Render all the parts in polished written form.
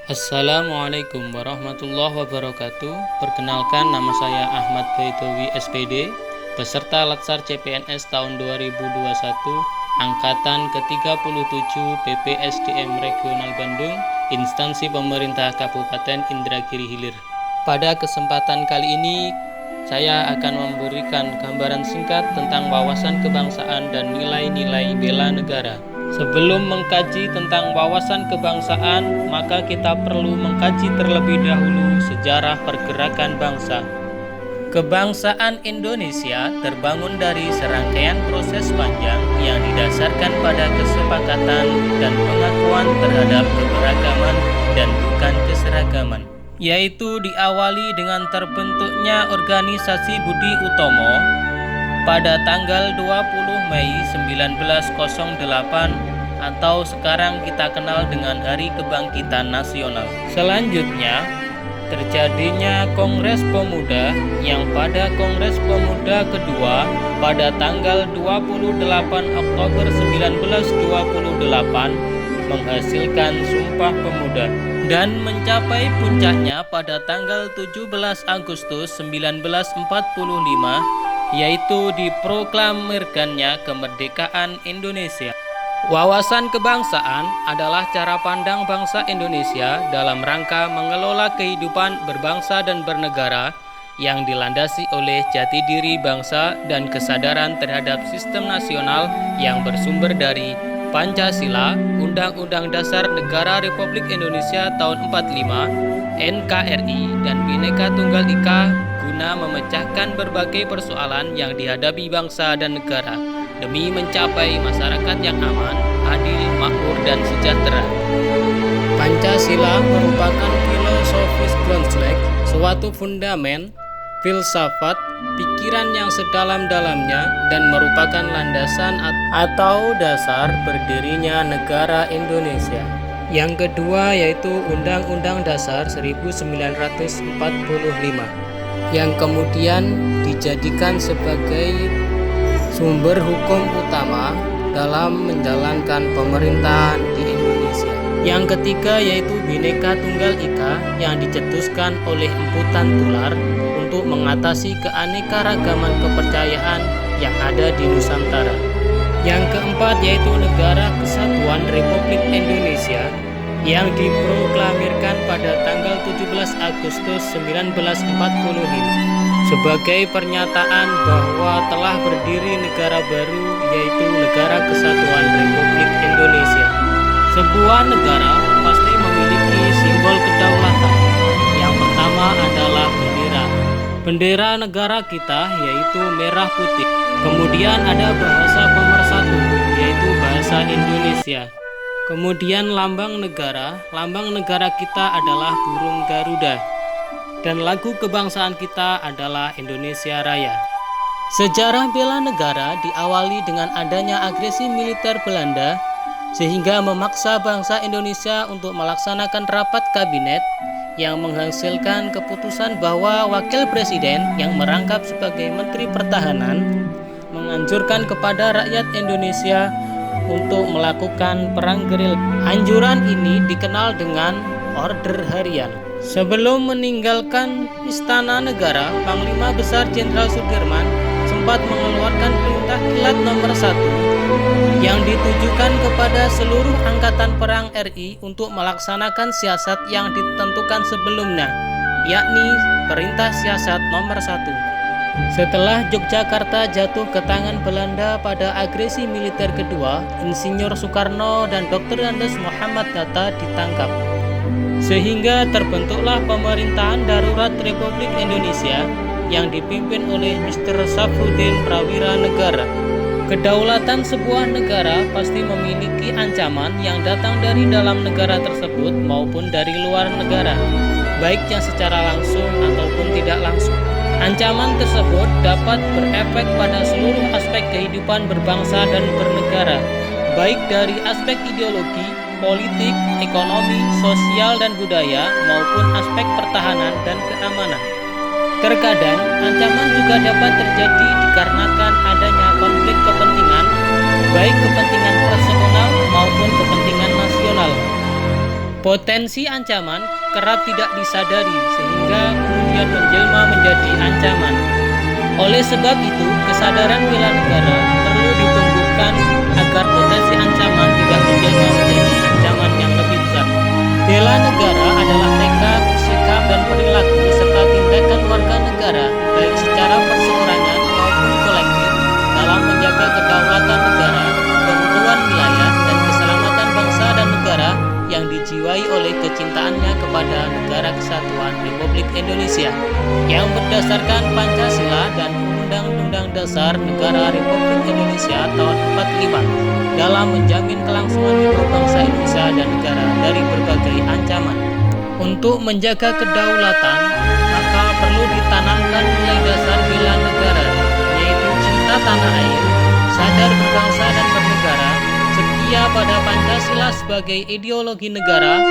Assalamualaikum warahmatullahi wabarakatuh. Perkenalkan, nama saya Ahmad Baitowi SPD, peserta Latsar CPNS tahun 2021, angkatan ke-37 PPSDM Regional Bandung, instansi pemerintah Kabupaten Indragiri Hilir. Pada kesempatan kali ini, saya akan memberikan gambaran singkat tentang wawasan kebangsaan dan nilai-nilai bela negara. Sebelum mengkaji tentang wawasan kebangsaan, maka kita perlu mengkaji terlebih dahulu sejarah pergerakan bangsa. Kebangsaan Indonesia terbangun dari serangkaian proses panjang yang didasarkan pada kesepakatan dan pengakuan terhadap keberagaman dan bukan keseragaman, yaitu diawali dengan terbentuknya organisasi Budi Utomo pada tanggal 20 Mei 1908 atau sekarang kita kenal dengan Hari Kebangkitan Nasional. Selanjutnya, terjadinya Kongres Pemuda yang pada Kongres Pemuda kedua pada tanggal 28 Oktober 1928 menghasilkan Sumpah Pemuda dan mencapai puncaknya pada tanggal 17 Agustus 1945, yaitu diproklamirkannya kemerdekaan Indonesia. Wawasan kebangsaan adalah cara pandang bangsa Indonesia dalam rangka mengelola kehidupan berbangsa dan bernegara yang dilandasi oleh jati diri bangsa dan kesadaran terhadap sistem nasional yang bersumber dari Pancasila, Undang-Undang Dasar Negara Republik Indonesia tahun 45, NKRI, dan Bhinneka Tunggal Ika guna memecahkan berbagai persoalan yang dihadapi bangsa dan negara demi mencapai masyarakat yang aman, adil, makmur, dan sejahtera. Pancasila merupakan filosofis grundslag, suatu fundamen filsafat pikiran yang sedalam-dalamnya dan merupakan landasan atau dasar berdirinya negara Indonesia. Yang kedua yaitu Undang-Undang Dasar 1945 yang kemudian dijadikan sebagai sumber hukum utama dalam menjalankan pemerintahan di Indonesia. Yang ketiga yaitu Bhinneka Tunggal Ika yang dicetuskan oleh Empu Tular untuk mengatasi keanekaragaman kepercayaan yang ada di Nusantara. Yang keempat yaitu Negara Kesatuan Republik Indonesia yang diproklamirkan pada tanggal 17 Agustus 1945 sebagai pernyataan bahwa telah berdiri negara baru, yaitu Negara Kesatuan Republik Indonesia. Sebuah negara pasti memiliki simbol kedaulatan. Yang pertama adalah bendera. Bendera negara kita yaitu merah putih. Kemudian ada bahasa pemersatu yaitu bahasa Indonesia. Kemudian lambang negara kita adalah burung Garuda. Dan lagu kebangsaan kita adalah Indonesia Raya. Sejarah bela negara diawali dengan adanya agresi militer Belanda sehingga memaksa bangsa Indonesia untuk melaksanakan rapat kabinet yang menghasilkan keputusan bahwa wakil presiden yang merangkap sebagai Menteri Pertahanan menganjurkan kepada rakyat Indonesia untuk melakukan perang geril. Anjuran ini dikenal dengan Order Harian. Sebelum meninggalkan Istana Negara, Panglima Besar Jenderal Sudirman sempat mengeluarkan perintah kilat nomor 1 yang ditujukan kepada seluruh angkatan perang RI untuk melaksanakan siasat yang ditentukan sebelumnya, yakni perintah siasat nomor 1. Setelah Yogyakarta jatuh ke tangan Belanda pada agresi militer kedua, Insinyur Soekarno dan Dr. Andes Muhammad Hatta ditangkap. Sehingga terbentuklah pemerintahan darurat Republik Indonesia yang dipimpin oleh Mr. Safruddin Prawira Negara. Kedaulatan sebuah negara pasti memiliki ancaman yang datang dari dalam negara tersebut maupun dari luar negara, baik yang secara langsung ataupun tidak langsung. Ancaman tersebut dapat berefek pada seluruh aspek kehidupan berbangsa dan bernegara, baik dari aspek ideologi, politik, ekonomi, sosial, dan budaya maupun aspek pertahanan dan keamanan. Terkadang ancaman juga dapat terjadi dikarenakan adanya konflik kepentingan, baik kepentingan personal maupun kepentingan nasional. Potensi ancaman kerap tidak disadari sehingga kemudian menjelma menjadi ancaman. Oleh sebab itu, kesadaran bela negara perlu ditumbuhkan agar potensi ancaman tidak menjelma menjadi ancaman yang lebih besar. Bela negara adalah tekad, sikap, dan perilaku serta tindakan warga negara baik secara perseorangan maupun kolektif dalam menjaga kedaulatan negara, keutuhan wilayah, dan keselamatan bangsa dan negara yang dijiwai oleh kecintaannya kepada Negara Kesatuan Republik Indonesia yang berdasarkan Pancasila dan Undang-Undang Dasar Negara Republik Indonesia tahun 45 dalam menjamin kelangsungan hidup bangsa Indonesia dan negara dari berbagai ancaman. Untuk menjaga kedaulatan, maka perlu ditanamkan nilai dasar bela negara, yaitu cinta tanah air, sadar berbangsa dan bernegara, setia pada Pancasila sebagai ideologi negara,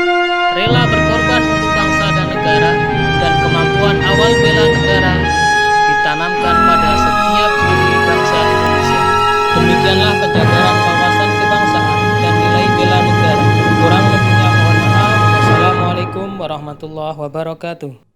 rela berkorban untuk bangsa dan negara, dan kemampuan awal bela negara ditanamkan pada setiap diri bangsa Indonesia. Demikianlah penjabaran wawasan kebangsaan dan nilai bela negara. Kurang lebihnya mohon maaf. Wassalamualaikum warahmatullahi wabarakatuh.